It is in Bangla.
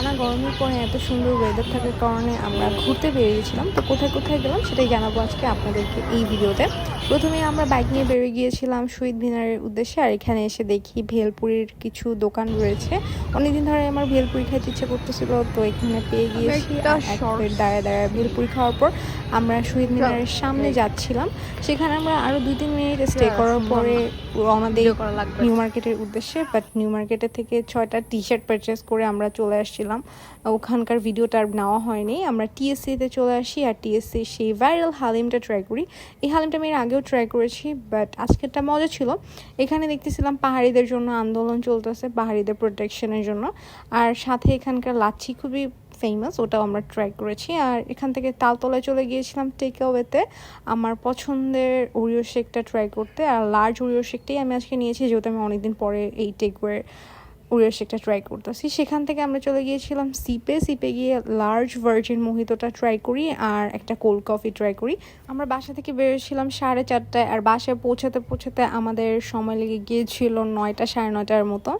টানা গরমের পরে এত সুন্দর ওয়েদার থাকার কারণে আমরা ঘুরতে বেরিয়েছিলাম। তো কোথায় কোথায় গেলাম সেটাই জানাবো আজকে আপনাদেরকে এই ভিডিওতে। প্রথমে আমরা বাইক নিয়ে বেরিয়ে গিয়েছিলাম শহীদ মিনারের উদ্দেশ্যে। আর এখানে এসে দেখি ভেলপুরির কিছু দোকান রয়েছে। অনেকদিন ধরে আমার ভেলপুরি খাইতে ইচ্ছে করতেছিল, তো এখানে পেয়ে গিয়েছি। আর এক প্লেট দাঁড়ায় দাঁড়ায় ভেলপুরি খাওয়ার পর আমরা শহীদ মিনারের সামনে যাচ্ছিলাম। সেখানে আমরা আরও 2-3 মিনিট স্টে করার পরে আমাদের নিউ মার্কেটের উদ্দেশ্যে। বাট নিউ মার্কেটের থেকে 6টা টি শার্ট পারচেস করে আমরা চলে আসছিলাম। ওখানকার ভিডিওটা আর নেওয়া হয়নি। আমরা টিএসসিতে চলে আসি আর টিএসসি সেই ভাইরাল হালিমটা ট্রাই করি। এই হালিমটা আমি এর আগেও ট্রাই করেছি, বাট আজকেরটা মজা ছিল। এখানে দেখতেছিলাম পাহাড়িদের জন্য আন্দোলন চলতেছে, পাহাড়িদের প্রোটেকশনের জন্য। আর সাথে এখানকার লাচ্ছি খুবই ফেমাস, ওটাও আমরা ট্রাই করেছি। আর এখান থেকে তালতলায় চলে গিয়েছিলাম টেক অ্যাওয়েতে আমার পছন্দের ওরিও শেকটা ট্রাই করতে। আর লার্জ ওরিও শেকটাই আমি আজকে নিয়েছি, যেহেতু আমি অনেকদিন পরে এই টেকওয়ের ওরিও শেকটা ট্রাই করতেছি। সেখান থেকে আমরা চলে গিয়েছিলাম সিপে গিয়ে লার্জ ভার্জিন মোহিতোটা ট্রাই করি আর একটা কোল্ড কফি ট্রাই করি। আমরা বাসা থেকে বেরিয়েছিলাম 4:30টায়, আর বাসায় পৌঁছাতে আমাদের সময় লেগে গিয়েছিল 9টা 9:30টার মতো।